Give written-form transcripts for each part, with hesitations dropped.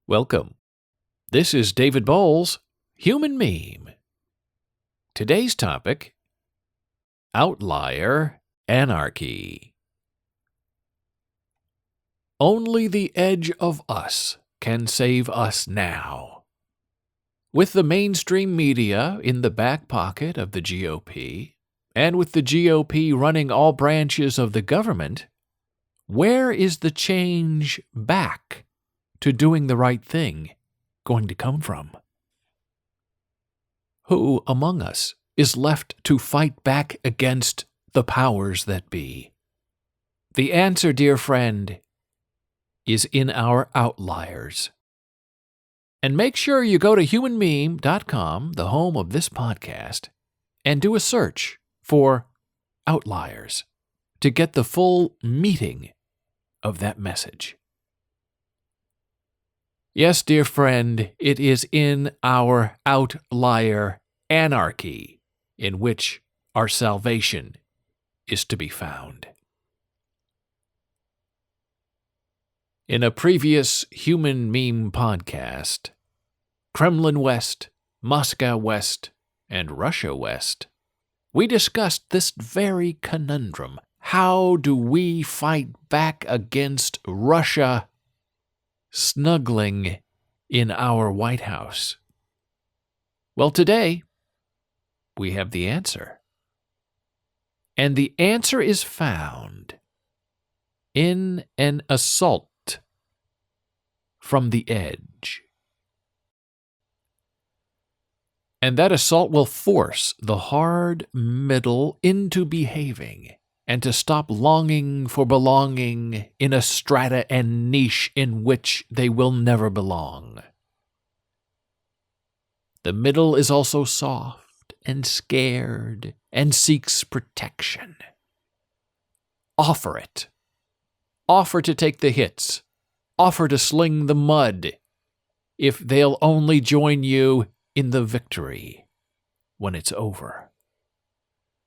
Welcome. This is David Boles, Human Meme. Today's topic, Outlier Anarchy. Only the edge of us can save us now. With the mainstream media in the back pocket of the GOP, and with the GOP running all branches of the government, where is the change back to doing the right thing going to come from? Who among us is left to fight back against the powers that be? The answer, dear friend, is in our Outliers. And make sure you go to humanmeme.com, the home of this podcast, and do a search for Outliers to get the full meaning of that message. Yes, dear friend, it is in our Outlier Anarchy in which our salvation is to be found. In a previous Human Meme podcast, Kremlin West, Moscow West, and Russia West, we discussed this very conundrum. How do we fight back against Russia snuggling in our White House? Well, today, we have the answer. And the answer is found in an assault from the edge. And that assault will force the hard middle into behaving and to stop longing for belonging in a strata and niche in which they will never belong. The middle is also soft and scared and seeks protection. Offer it. Offer to take the hits. Offer to sling the mud if they'll only join you in the victory when it's over.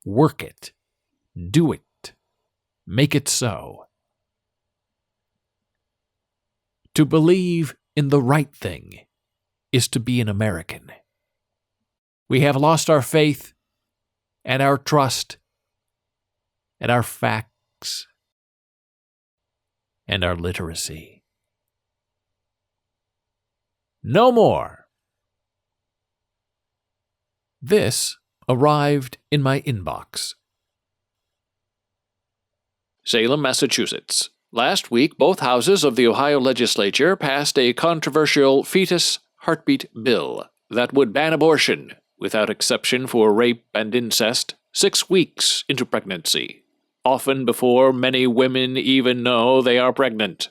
Work it. Do it. Make it so. To believe in the right thing is to be an American. We have lost our faith and our trust and our facts and our literacy. No more. This arrived in my inbox. Salem, Massachusetts. Last week, both houses of the Ohio legislature passed a controversial fetus heartbeat bill that would ban abortion, without exception for rape and incest, 6 weeks into pregnancy, often before many women even know they are pregnant.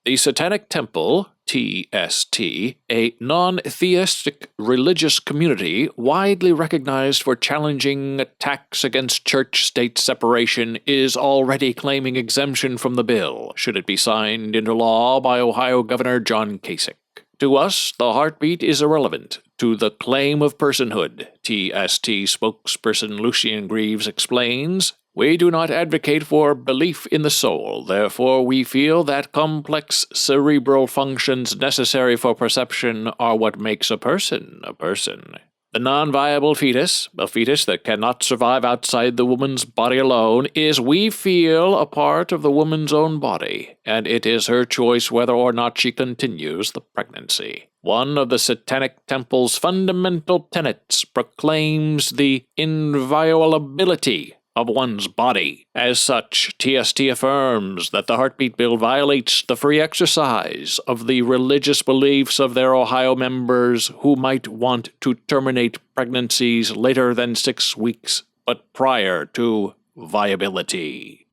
The Satanic Temple, TST, a non-theistic religious community widely recognized for challenging attacks against church-state separation, is already claiming exemption from the bill, should it be signed into law by Ohio Governor John Kasich. To us, the heartbeat is irrelevant to the claim of personhood, TST spokesperson Lucien Greaves explains. We do not advocate for belief in the soul, therefore we feel that complex cerebral functions necessary for perception are what makes a person a person. The non-viable fetus, a fetus that cannot survive outside the woman's body alone, is, we feel, a part of the woman's own body, and it is her choice whether or not she continues the pregnancy. One of the Satanic Temple's fundamental tenets proclaims the inviolability of one's body. As such, TST affirms that the heartbeat bill violates the free exercise of the religious beliefs of their Ohio members who might want to terminate pregnancies later than 6 weeks, but prior to viability.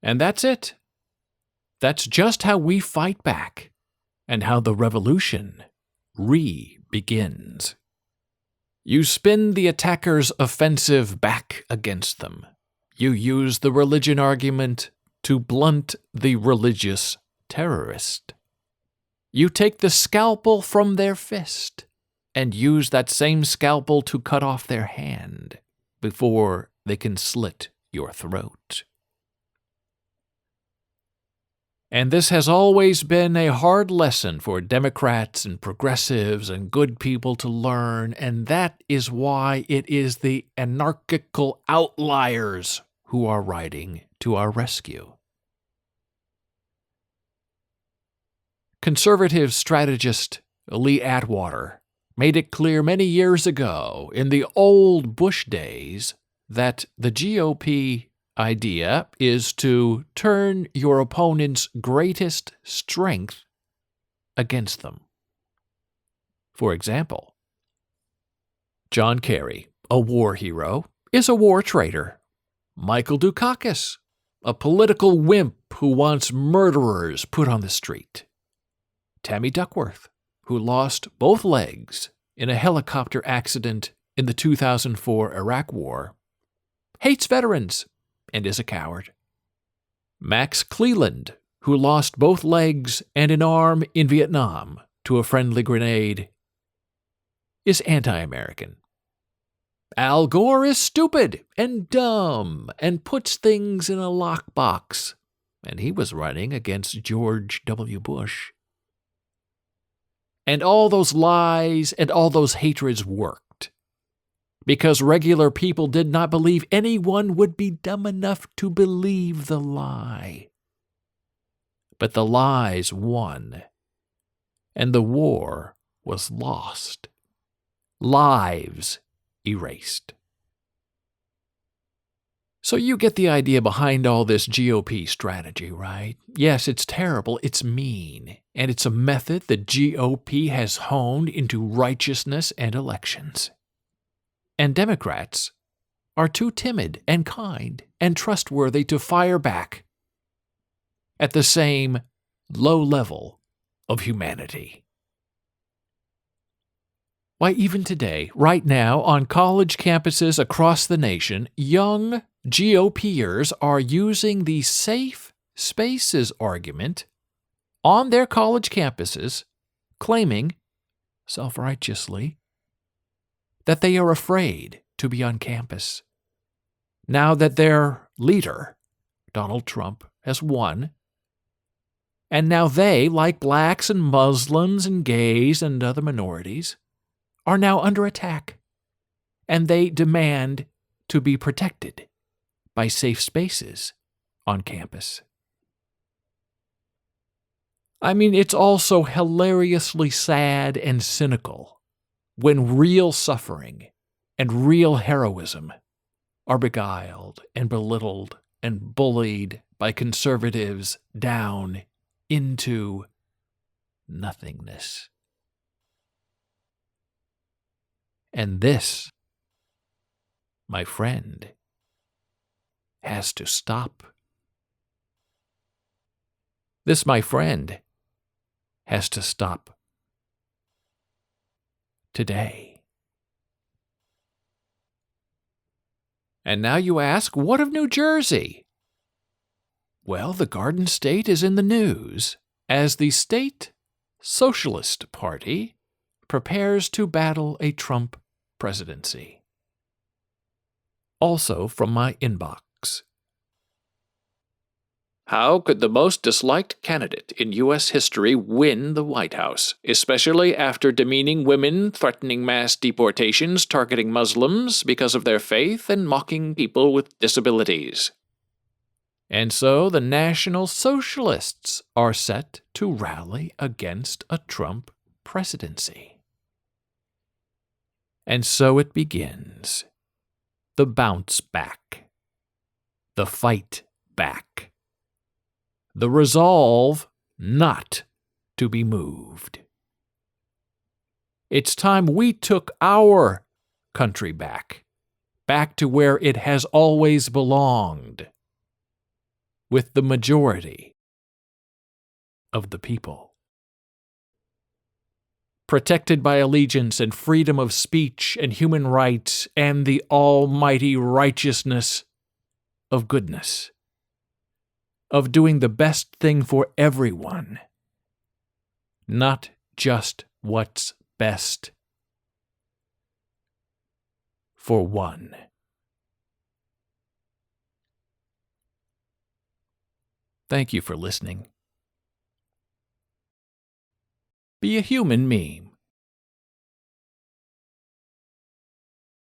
And that's it. That's just how we fight back, and how the revolution begins. You spin the attacker's offensive back against them. You use the religion argument to blunt the religious terrorist. You take the scalpel from their fist and use that same scalpel to cut off their hand before they can slit your throat. And this has always been a hard lesson for Democrats and progressives and good people to learn, and that is why it is the anarchical outliers who are riding to our rescue. Conservative strategist Lee Atwater made it clear many years ago in the old Bush days that the GOP idea is to turn your opponent's greatest strength against them. For example, John Kerry, a war hero, is a war traitor. Michael Dukakis, a political wimp who wants murderers put on the street. Tammy Duckworth, who lost both legs in a helicopter accident in the 2004 Iraq War, hates veterans and is a coward. Max Cleland, who lost both legs and an arm in Vietnam to a friendly grenade, is anti-American. Al Gore is stupid and dumb and puts things in a lockbox, and he was running against George W. Bush. And all those lies and all those hatreds worked, because regular people did not believe anyone would be dumb enough to believe the lie. But the lies won, and the war was lost. Lives erased. So you get the idea behind all this GOP strategy, right? Yes, it's terrible, it's mean, and it's a method the GOP has honed into righteousness and elections. And Democrats are too timid and kind and trustworthy to fire back at the same low level of humanity. Why, even today, right now, on college campuses across the nation, young GOPers are using the safe spaces argument on their college campuses, claiming, self-righteously, that they are afraid to be on campus. Now that their leader, Donald Trump, has won, and now they, like blacks and Muslims and gays and other minorities, are now under attack, and they demand to be protected by safe spaces on campus. I mean, it's also hilariously sad and cynical when real suffering and real heroism are beguiled and belittled and bullied by conservatives down into nothingness. And this, my friend, has to stop. This, my friend, has to stop today. And now you ask, what of New Jersey? Well, the Garden State is in the news as the state Socialist Party prepares to battle a Trump presidency. Also from my inbox. How could the most disliked candidate in U.S. history win the White House, especially after demeaning women, threatening mass deportations, targeting Muslims because of their faith, and mocking people with disabilities? And so the National Socialists are set to rally against a Trump presidency. And so it begins. The bounce back. The fight back. The resolve not to be moved. It's time we took our country back to where it has always belonged, with the majority of the people. Protected by allegiance and freedom of speech and human rights and the almighty righteousness of goodness, of doing the best thing for everyone, not just what's best for one. Thank you for listening. Be a human me.